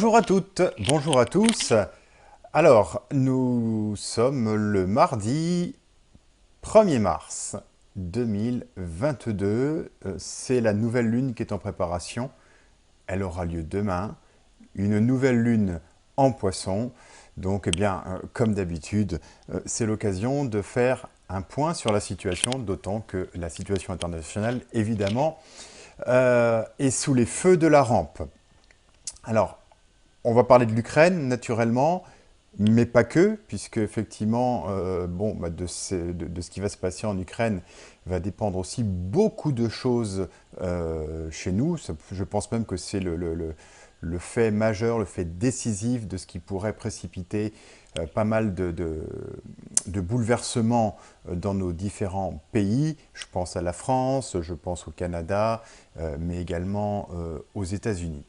Bonjour à toutes, bonjour à tous. Alors, nous sommes le mardi 1er mars 2022. C'est la nouvelle lune qui est en préparation. Elle aura lieu demain. Une nouvelle lune en poisson. Donc, eh bien, comme d'habitude, c'est l'occasion de faire un point sur la situation, d'autant que la situation internationale, évidemment, est sous les feux de la rampe. Alors, on va parler de l'Ukraine, naturellement, mais pas que, puisque effectivement, de ce qui va se passer en Ukraine va dépendre aussi beaucoup de choses chez nous. Je pense même que c'est le fait majeur, le fait décisif de ce qui pourrait précipiter pas mal de bouleversements dans nos différents pays. Je pense à la France, je pense au Canada, mais également aux États-Unis.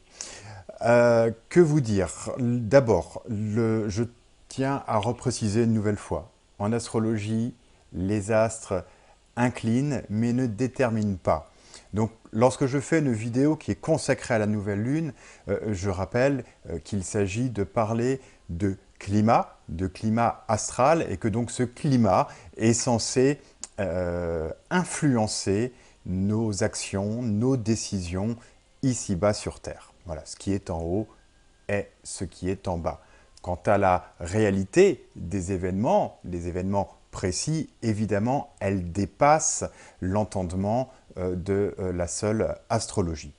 Que vous dire? D'abord, je tiens à repréciser une nouvelle fois. En astrologie, les astres inclinent mais ne déterminent pas. Donc, lorsque je fais une vidéo qui est consacrée à la nouvelle lune, je rappelle qu'il s'agit de parler de climat astral, et que donc ce climat est censé influencer nos actions, nos décisions ici-bas sur Terre. Voilà, ce qui est en haut est ce qui est en bas. Quant à la réalité des événements, les événements précis, évidemment, elle dépasse l'entendement de la seule astrologie.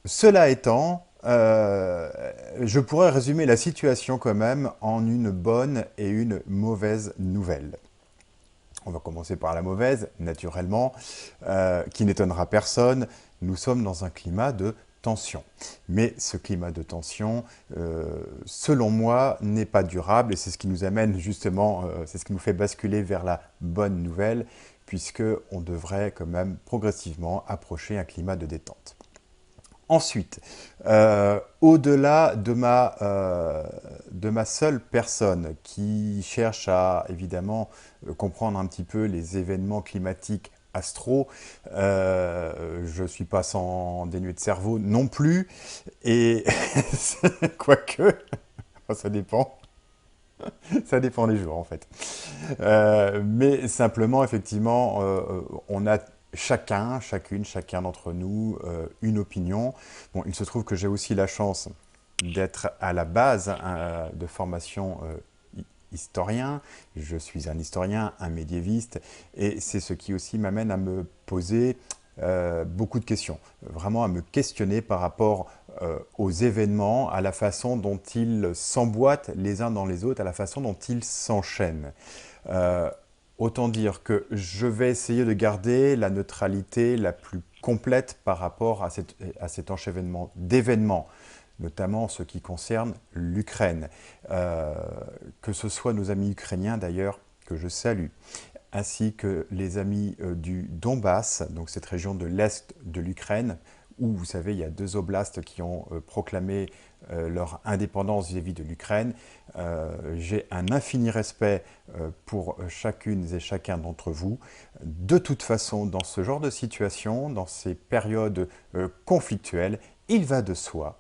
Cela étant, je pourrais résumer la situation quand même en une bonne et une mauvaise nouvelle. On va commencer par la mauvaise, naturellement, qui n'étonnera personne. Nous sommes dans un climat de tension. Mais ce climat de tension, selon moi, n'est pas durable, et c'est ce qui nous amène justement, c'est ce qui nous fait basculer vers la bonne nouvelle, puisqu'on devrait quand même progressivement approcher un climat de détente. Ensuite, au-delà de ma seule personne qui cherche à évidemment comprendre un petit peu les événements climatiques astro, je ne suis pas sans dénué de cerveau non plus, et quoique, ça dépend. Ça dépend des jours en fait. Mais simplement, effectivement, on a chacun d'entre nous, une opinion. Bon, il se trouve que j'ai aussi la chance d'être à la base de formation historien. Je suis un historien, un médiéviste, et c'est ce qui aussi m'amène à me poser beaucoup de questions, vraiment à me questionner par rapport aux événements, à la façon dont ils s'emboîtent les uns dans les autres, à la façon dont ils s'enchaînent. Autant dire que je vais essayer de garder la neutralité la plus complète par rapport à cet enchevêtrement d'événements, notamment ce qui concerne l'Ukraine. Que ce soit nos amis ukrainiens d'ailleurs, que je salue, ainsi que les amis du Donbass, donc cette région de l'Est de l'Ukraine, où vous savez, il y a deux oblasts qui ont proclamé leur indépendance vis-à-vis de l'Ukraine. J'ai un infini respect pour chacune et chacun d'entre vous. De toute façon, dans ce genre de situation, dans ces périodes conflictuelles, il va de soi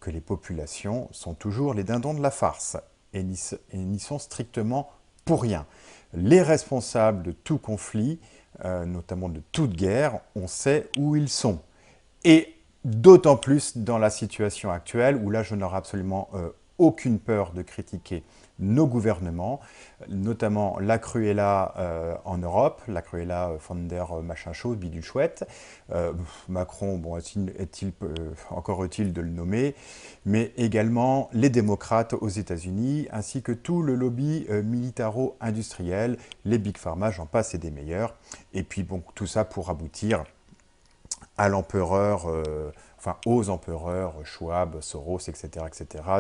que les populations sont toujours les dindons de la farce et n'y sont strictement pour rien. Les responsables de tout conflit, notamment de toute guerre, on sait où ils sont. Et d'autant plus dans la situation actuelle, où là je n'aurai absolument aucune peur de critiquer nos gouvernements, notamment la Cruella en Europe, la Cruella von der machin chose, bidule chouette. Macron, bon, est-il encore utile de le nommer, mais également les démocrates aux États-Unis, ainsi que tout le lobby militaro-industriel, les big pharma, j'en passe et des meilleurs. Et puis bon, tout ça pour aboutir à l'empereur, enfin aux empereurs Schwab, Soros, etc.,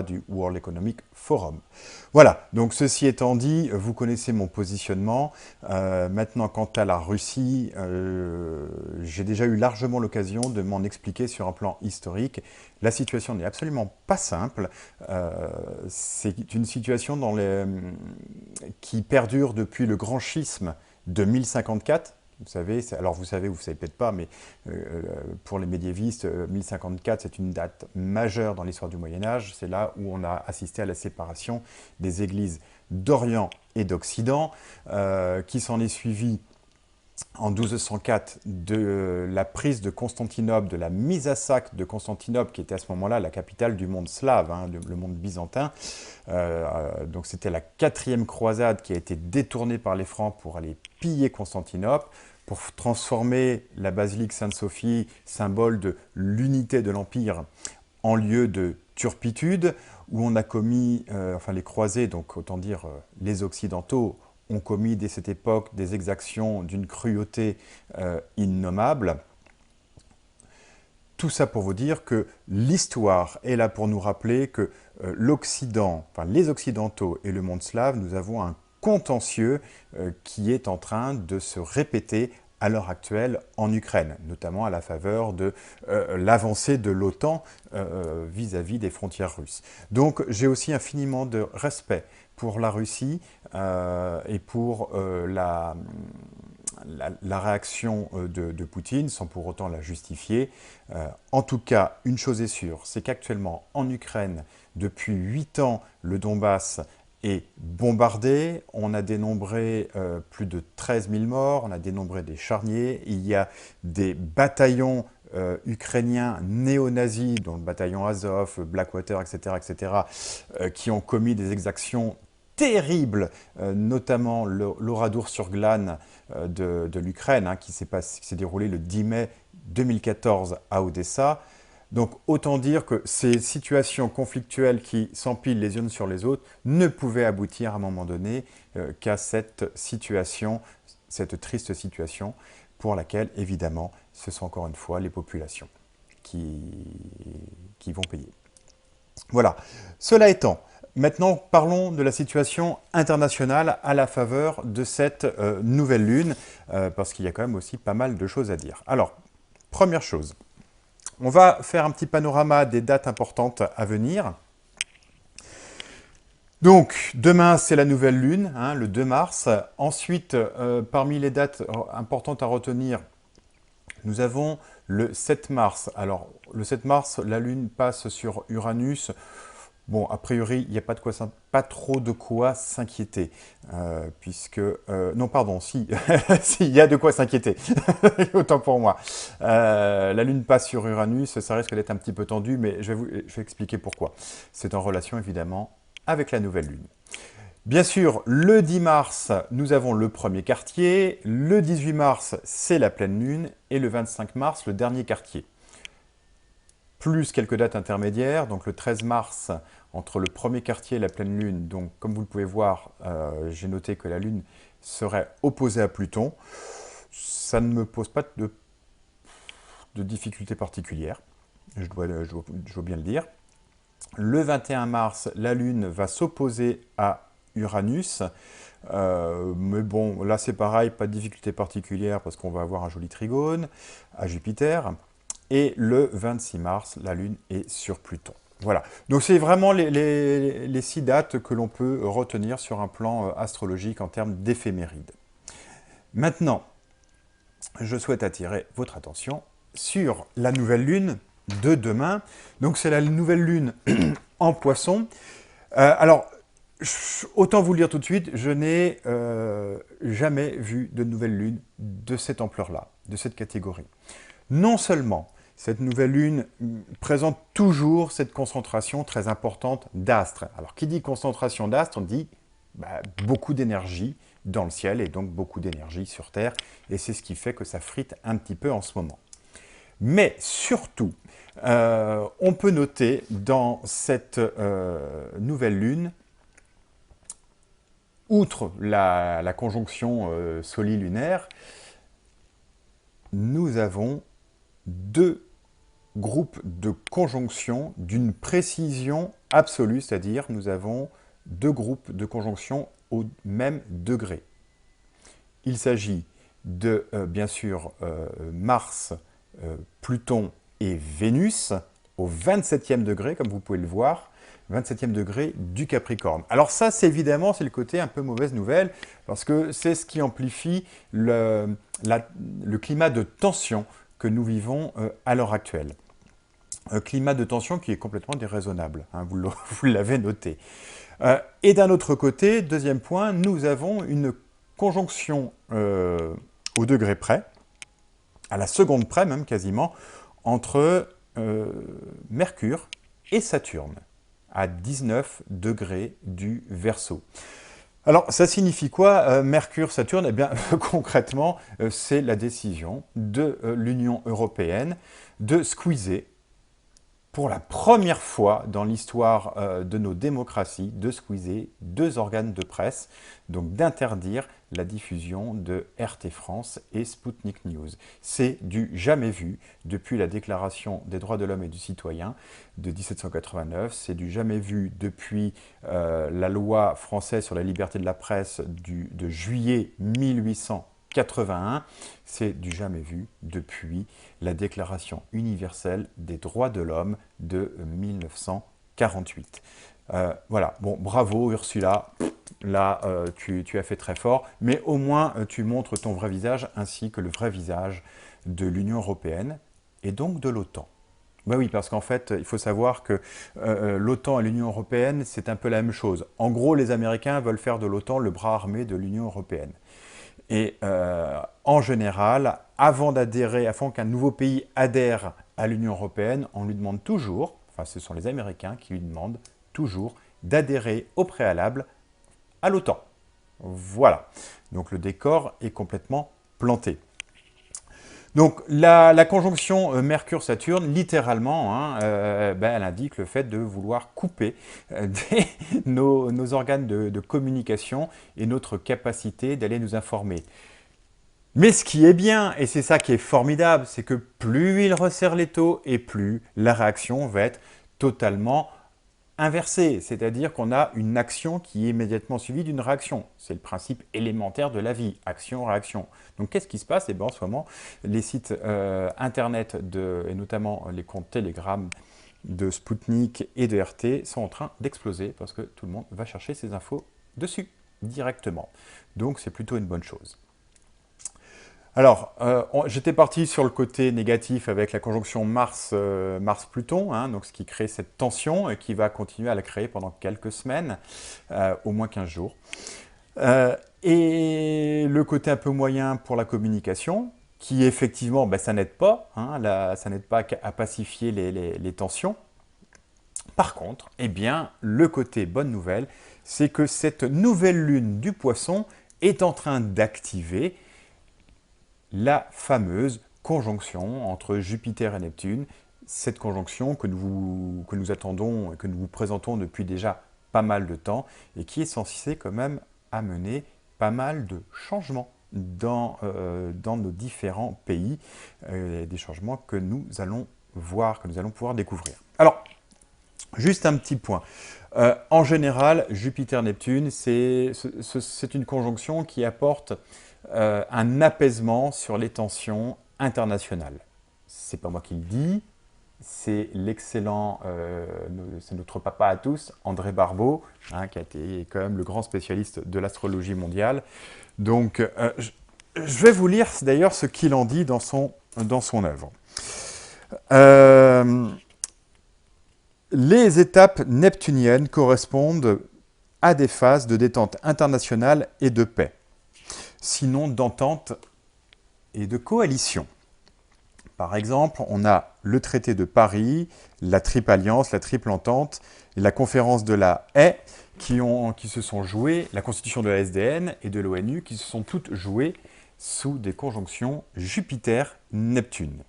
du World Economic Forum. Voilà, donc ceci étant dit, vous connaissez mon positionnement. Maintenant, quant à la Russie, j'ai déjà eu largement l'occasion de m'en expliquer sur un plan historique. La situation n'est absolument pas simple. C'est une situation qui perdure depuis le grand schisme de 1054, Vous savez, alors vous savez peut-être pas, mais pour les médiévistes, 1054, c'est une date majeure dans l'histoire du Moyen-Âge. C'est là où on a assisté à la séparation des églises d'Orient et d'Occident, qui s'en est suivi en 1204 de la prise de Constantinople, de la mise à sac de Constantinople, qui était à ce moment-là la capitale du monde slave, hein, le monde byzantin. Donc c'était la 4e croisade qui a été détournée par les Francs pour aller piller Constantinople, pour transformer la basilique Sainte-Sophie, symbole de l'unité de l'Empire, en lieu de turpitude, où on a commis, enfin les croisés, donc autant dire les Occidentaux, ont commis dès cette époque des exactions d'une cruauté innommable. Tout ça pour vous dire que l'histoire est là pour nous rappeler que l'Occident, enfin les Occidentaux et le monde slave, nous avons un contentieux qui est en train de se répéter à l'heure actuelle en Ukraine, notamment à la faveur de l'avancée de l'OTAN vis-à-vis des frontières russes. Donc j'ai aussi infiniment de respect pour la Russie et pour la réaction de Poutine, sans pour autant la justifier. En tout cas, une chose est sûre, c'est qu'actuellement en Ukraine, depuis 8 ans, le Donbass est bombardé. On a dénombré plus de 13 000 morts, on a dénombré des charniers. Il y a des bataillons ukrainiens néo-nazis, dont le bataillon Azov, Blackwater, etc., qui ont commis des exactions terribles, notamment l'Oradour-sur-Glane de l'Ukraine, hein, qui s'est déroulé le 10 mai 2014 à Odessa. Donc autant dire que ces situations conflictuelles qui s'empilent les unes sur les autres ne pouvaient aboutir à un moment donné qu'à cette situation, cette triste situation, pour laquelle évidemment ce sont encore une fois les populations qui vont payer. Voilà. Cela étant, maintenant, parlons de la situation internationale à la faveur de cette nouvelle lune, parce qu'il y a quand même aussi pas mal de choses à dire. Alors, première chose, on va faire un petit panorama des dates importantes à venir. Donc, demain, c'est la nouvelle lune, hein, le 2 mars. Ensuite, parmi les dates importantes à retenir, nous avons le 7 mars. Alors, le 7 mars, la lune passe sur Uranus. Bon, a priori, il n'y a pas trop de quoi s'inquiéter, puisque... non, pardon, si, si, il y a de quoi s'inquiéter, autant pour moi. La Lune passe sur Uranus, ça risque d'être un petit peu tendu, mais je vais expliquer pourquoi. C'est en relation, évidemment, avec la nouvelle Lune. Bien sûr, le 10 mars, nous avons le premier quartier, le 18 mars, c'est la pleine Lune, et le 25 mars, le dernier quartier. Plus quelques dates intermédiaires, donc le 13 mars, entre le premier quartier et la pleine lune. Donc, comme vous le pouvez voir, j'ai noté que la lune serait opposée à Pluton. Ça ne me pose pas de difficultés particulières, je dois bien le dire. Le 21 mars, la lune va s'opposer à Uranus. Mais bon, là c'est pareil, pas de difficultés particulières parce qu'on va avoir un joli trigone à Jupiter. Et le 26 mars, la Lune est sur Pluton. Voilà. Donc c'est vraiment les 6 dates que l'on peut retenir sur un plan astrologique en termes d'éphémérides. Maintenant, je souhaite attirer votre attention sur la nouvelle Lune de demain. Donc c'est la nouvelle Lune en Poisson. Alors, autant vous le dire tout de suite, je n'ai jamais vu de nouvelle Lune de cette ampleur-là, de cette catégorie. Non seulement cette nouvelle lune présente toujours cette concentration très importante d'astres. Alors, qui dit concentration d'astres, on dit beaucoup d'énergie dans le ciel et donc beaucoup d'énergie sur Terre. Et c'est ce qui fait que ça frite un petit peu en ce moment. Mais surtout, on peut noter dans cette nouvelle lune, outre la conjonction solilunaire, nous avons 2 groupes de conjonctions d'une précision absolue, c'est-à-dire nous avons 2 groupes de conjonctions au même degré. Il s'agit de, bien sûr, Mars, Pluton et Vénus au 27e degré, comme vous pouvez le voir. 27e degré du Capricorne. Alors ça, c'est évidemment, c'est le côté un peu mauvaise nouvelle, parce que c'est ce qui amplifie le climat de tension que nous vivons à l'heure actuelle. Un climat de tension qui est complètement déraisonnable, hein, vous l'avez noté. Et d'un autre côté, deuxième point, nous avons une conjonction au degré près, à la seconde près même quasiment, entre Mercure et Saturne, à 19 degrés du Verseau. Alors, ça signifie quoi, Mercure-Saturne? Eh bien, concrètement, c'est la décision de l'Union européenne de squeezer, pour la première fois dans l'histoire de nos démocraties, de squeezer 2 organes de presse, donc d'interdire la diffusion de RT France et Sputnik News. C'est du jamais vu depuis la Déclaration des droits de l'homme et du citoyen de 1789, c'est du jamais vu depuis la loi française sur la liberté de la presse de juillet 1881, c'est du jamais vu depuis la Déclaration universelle des droits de l'homme de 1948. Voilà, bon, bravo Ursula, là tu as fait très fort, mais au moins tu montres ton vrai visage ainsi que le vrai visage de l'Union européenne et donc de l'OTAN. Ben oui, parce qu'en fait, il faut savoir que l'OTAN et l'Union européenne, c'est un peu la même chose. En gros, les Américains veulent faire de l'OTAN le bras armé de l'Union européenne. Et en général, avant qu'un nouveau pays adhère à l'Union européenne, on lui demande toujours, enfin ce sont les Américains qui lui demandent toujours d'adhérer au préalable à l'OTAN. Voilà. Donc le décor est complètement planté. Donc la conjonction Mercure-Saturne, littéralement, hein, elle indique le fait de vouloir couper nos organes de communication et notre capacité d'aller nous informer. Mais ce qui est bien, et c'est ça qui est formidable, c'est que plus il resserre les taux et plus la réaction va être totalement inversée. C'est-à-dire qu'on a une action qui est immédiatement suivie d'une réaction. C'est le principe élémentaire de la vie, action-réaction. Donc qu'est-ce qui se passe? Eh bien, en ce moment, les sites internet, et notamment les comptes Telegram de Sputnik et de RT sont en train d'exploser parce que tout le monde va chercher ses infos dessus, directement. Donc c'est plutôt une bonne chose. Alors, j'étais parti sur le côté négatif avec la conjonction Mars-Pluton, hein, donc ce qui crée cette tension et qui va continuer à la créer pendant quelques semaines, au moins 15 jours. Et le côté un peu moyen pour la communication, qui effectivement, ça n'aide pas, hein, ça n'aide pas à pacifier les tensions. Par contre, eh bien, le côté bonne nouvelle, c'est que cette nouvelle lune du Poisson est en train d'activer la fameuse conjonction entre Jupiter et Neptune, cette conjonction que nous attendons et que nous vous présentons depuis déjà pas mal de temps et qui est censée quand même amener pas mal de changements dans nos différents pays, des changements que nous allons voir, que nous allons pouvoir découvrir. Alors, juste un petit point. En général, Jupiter-Neptune, c'est une conjonction qui apporte un apaisement sur les tensions internationales. C'est pas moi qui le dis, c'est l'excellent, c'est notre papa à tous, André Barbeau, hein, qui a été quand même le grand spécialiste de l'astrologie mondiale. Donc, je vais vous lire d'ailleurs ce qu'il en dit dans son œuvre. Les étapes neptuniennes correspondent à des phases de détente internationale et de paix, sinon d'entente et de coalition. Par exemple, on a le traité de Paris, la Triple Alliance, la Triple Entente, et la conférence de la Haye qui se sont jouées, la constitution de la SDN et de l'ONU, qui se sont toutes jouées sous des conjonctions Jupiter-Neptune.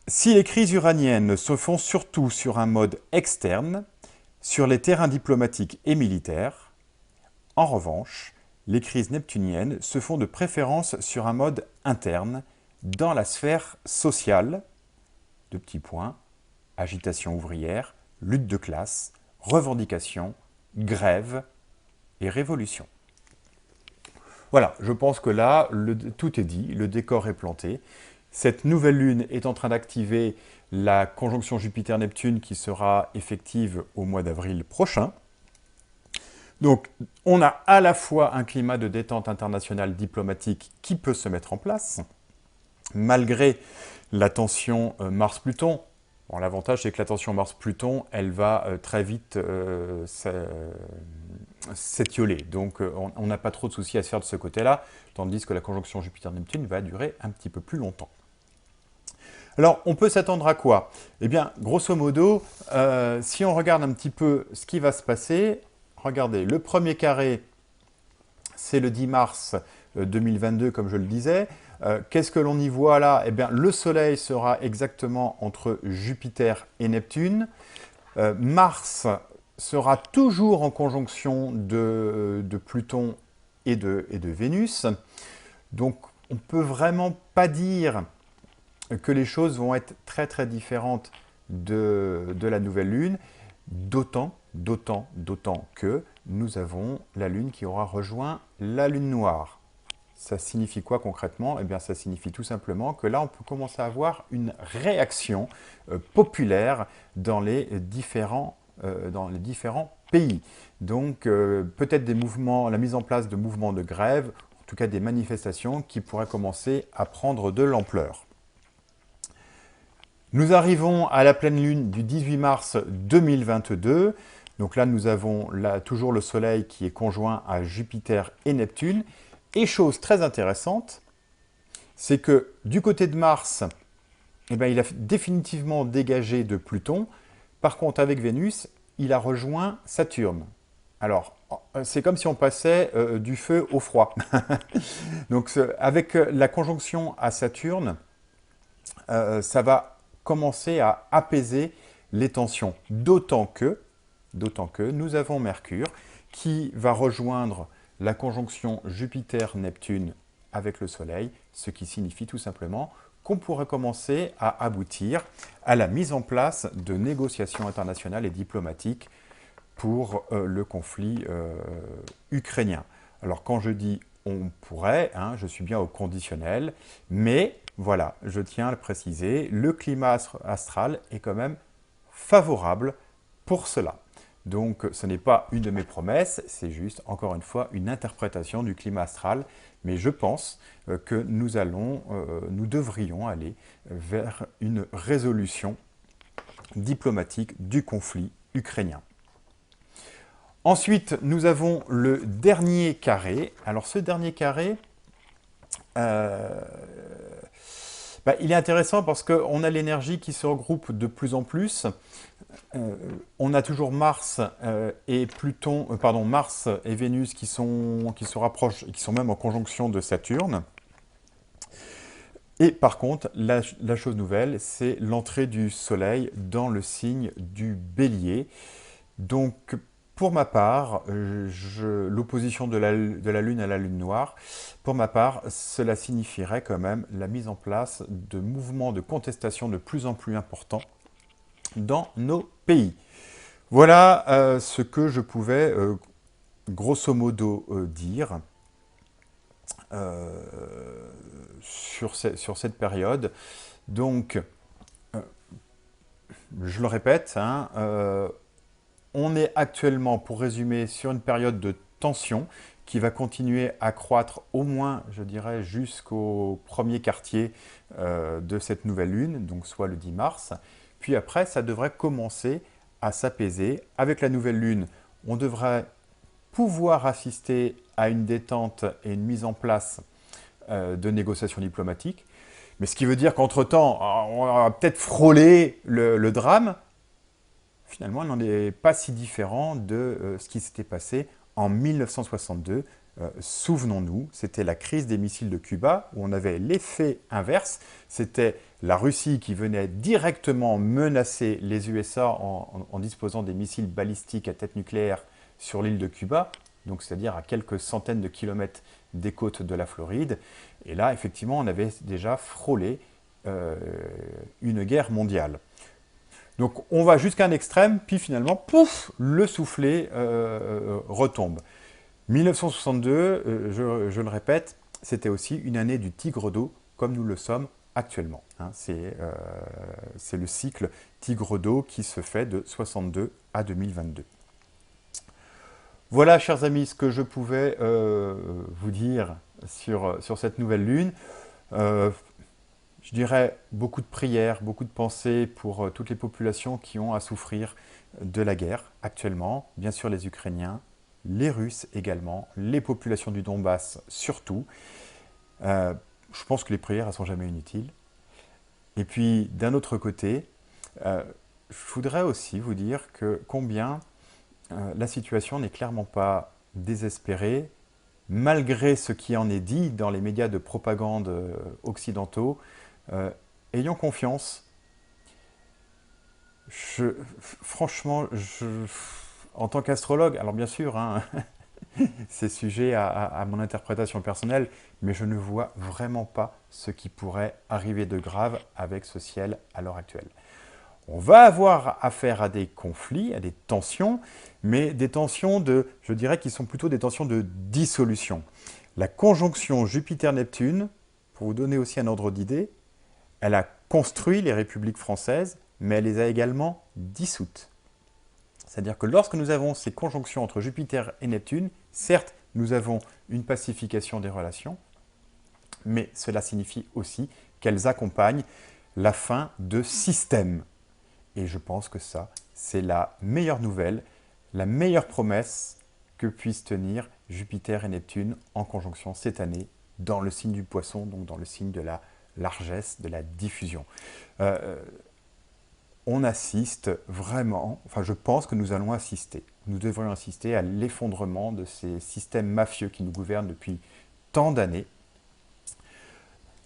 Si les crises uraniennes se font surtout sur un mode externe, sur les terrains diplomatiques et militaires, en revanche, les crises neptuniennes se font de préférence sur un mode interne, dans la sphère sociale, de petits points, agitation ouvrière, lutte de classe, revendication, grève et révolution. Voilà, je pense que là, tout est dit, le décor est planté. Cette nouvelle lune est en train d'activer la conjonction Jupiter-Neptune qui sera effective au mois d'avril prochain. Donc, on a à la fois un climat de détente internationale diplomatique qui peut se mettre en place, malgré la tension Mars-Pluton. Bon, l'avantage, c'est que la tension Mars-Pluton, elle va très vite s'étioler. Donc, on n'a pas trop de soucis à se faire de ce côté-là, tandis que la conjonction Jupiter-Neptune va durer un petit peu plus longtemps. Alors, on peut s'attendre à quoi? Eh bien, grosso modo, si on regarde un petit peu ce qui va se passer, regardez, le premier carré, c'est le 10 mars 2022, comme je le disais. Qu'est-ce que l'on y voit là? Eh bien, le Soleil sera exactement entre Jupiter et Neptune. Mars sera toujours en conjonction de Pluton et de Vénus. Donc, on ne peut vraiment pas dire que les choses vont être très très différentes de la nouvelle Lune, d'autant que nous avons la Lune qui aura rejoint la Lune noire. Ça signifie quoi concrètement? Eh bien, ça signifie tout simplement que là, on peut commencer à avoir une réaction populaire dans les différents pays. Donc, peut-être des mouvements, la mise en place de mouvements de grève, en tout cas des manifestations qui pourraient commencer à prendre de l'ampleur. Nous arrivons à la pleine lune du 18 mars 2022. Donc là, nous avons toujours le Soleil qui est conjoint à Jupiter et Neptune. Et chose très intéressante, c'est que du côté de Mars, eh bien, il a définitivement dégagé de Pluton. Par contre, avec Vénus, il a rejoint Saturne. Alors, c'est comme si on passait du feu au froid. Donc, avec la conjonction à Saturne, ça va commencer à apaiser les tensions. D'autant que nous avons Mercure qui va rejoindre la conjonction Jupiter-Neptune avec le Soleil, ce qui signifie tout simplement qu'on pourrait commencer à aboutir à la mise en place de négociations internationales et diplomatiques pour le conflit ukrainien. Alors quand je dis on pourrait, hein, je suis bien au conditionnel, mais voilà, je tiens à le préciser, le climat astral est quand même favorable pour cela. Donc ce n'est pas une de mes promesses, c'est juste, encore une fois, une interprétation du climat astral, mais je pense que nous devrions aller vers une résolution diplomatique du conflit ukrainien. Ensuite, nous avons le dernier carré. Alors ce dernier carré, il est intéressant parce qu'on a l'énergie qui se regroupe de plus en plus. On a toujours Mars et Mars et Vénus qui se rapprochent, qui sont même en conjonction de Saturne. Et par contre, la chose nouvelle, c'est l'entrée du Soleil dans le signe du Bélier. Donc, pour ma part, l'opposition de la Lune à la Lune noire, pour ma part, cela signifierait quand même la mise en place de mouvements de contestation de plus en plus importants dans nos pays. Voilà ce que je pouvais grosso modo dire sur cette période. Donc, je le répète, hein, on est actuellement, pour résumer, sur une période de tension qui va continuer à croître au moins, je dirais, jusqu'au premier quartier de cette nouvelle lune, donc soit le 10 mars. Puis après, ça devrait commencer à s'apaiser. Avec la nouvelle lune, on devrait pouvoir assister à une détente et une mise en place de négociations diplomatiques. Mais ce qui veut dire qu'entre-temps, on va peut-être frôler le drame. Finalement, il n'en est pas si différent de ce qui s'était passé en 1962. Souvenons-nous, c'était la crise des missiles de Cuba, où on avait l'effet inverse. C'était la Russie qui venait directement menacer les USA en disposant des missiles balistiques à tête nucléaire sur l'île de Cuba, donc c'est-à-dire à quelques centaines de kilomètres des côtes de la Floride. Et là, effectivement, on avait déjà frôlé une guerre mondiale. Donc on va jusqu'à un extrême, puis finalement, pouf, le soufflet retombe. 1962, je le répète, c'était aussi une année du tigre d'eau, comme nous le sommes actuellement. Hein. C'est le cycle tigre d'eau qui se fait de 62 à 2022. Voilà, chers amis, ce que je pouvais vous dire sur cette nouvelle lune. Je dirais beaucoup de prières, beaucoup de pensées pour toutes les populations qui ont à souffrir de la guerre actuellement. Bien sûr les Ukrainiens, les Russes également, les populations du Donbass surtout. Je pense que les prières ne sont jamais inutiles. Et puis d'un autre côté, je voudrais aussi vous dire que combien la situation n'est clairement pas désespérée, malgré ce qui en est dit dans les médias de propagande occidentaux. Ayons confiance. Franchement, en tant qu'astrologue, alors bien sûr, hein, c'est sujet à mon interprétation personnelle, mais je ne vois vraiment pas ce qui pourrait arriver de grave avec ce ciel à l'heure actuelle. On va avoir affaire à des conflits, à des tensions, mais des tensions je dirais qui sont plutôt des tensions de dissolution. La conjonction Jupiter-Neptune, pour vous donner aussi un ordre d'idée, elle a construit les républiques françaises, mais elle les a également dissoutes. C'est-à-dire que lorsque nous avons ces conjonctions entre Jupiter et Neptune, certes, nous avons une pacification des relations, mais cela signifie aussi qu'elles accompagnent la fin de systèmes. Et je pense que ça, c'est la meilleure nouvelle, la meilleure promesse que puissent tenir Jupiter et Neptune en conjonction cette année dans le signe du Poisson, donc dans le signe de la largesse, de la diffusion. On assiste vraiment, enfin je pense que nous allons assister, nous devrions assister à l'effondrement de ces systèmes mafieux qui nous gouvernent depuis tant d'années.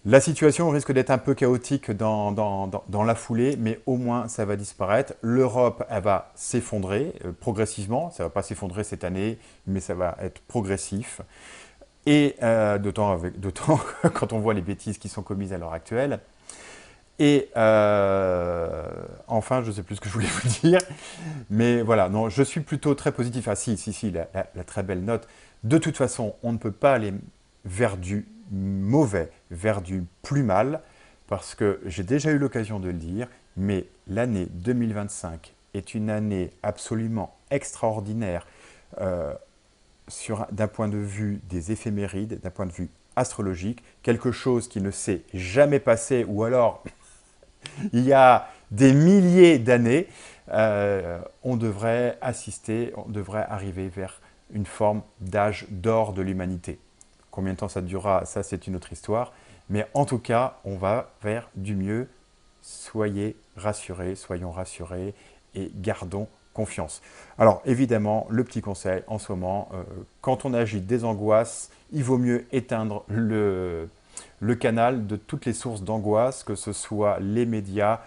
La situation risque d'être un peu chaotique dans la foulée, mais au moins ça va disparaître. L'Europe, elle va s'effondrer progressivement, ça ne va pas s'effondrer cette année, mais ça va être progressif. Et d'autant quand on voit les bêtises qui sont commises à l'heure actuelle. Et enfin, je ne sais plus ce que je voulais vous dire, mais voilà, non, je suis plutôt très positif. Ah si, la très belle note. De toute façon, on ne peut pas aller vers du mauvais, vers du plus mal, parce que j'ai déjà eu l'occasion de le dire, mais l'année 2025 est une année absolument extraordinaire d'un point de vue des éphémérides, d'un point de vue astrologique, quelque chose qui ne s'est jamais passé, ou alors il y a des milliers d'années, on devrait arriver vers une forme d'âge d'or de l'humanité. Combien de temps ça durera, ça c'est une autre histoire. Mais en tout cas, on va vers du mieux. Soyez rassurés, soyons rassurés et gardons confiance. Alors évidemment, le petit conseil en ce moment, quand on agite des angoisses, il vaut mieux éteindre le canal de toutes les sources d'angoisse, que ce soit les médias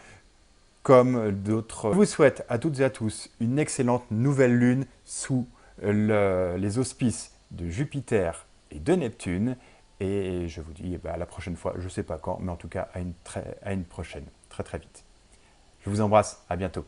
comme d'autres. Je vous souhaite à toutes et à tous une excellente nouvelle lune sous les auspices de Jupiter et de Neptune. Et je vous dis à la prochaine fois, je ne sais pas quand, mais en tout cas à une prochaine, très très vite. Je vous embrasse, à bientôt.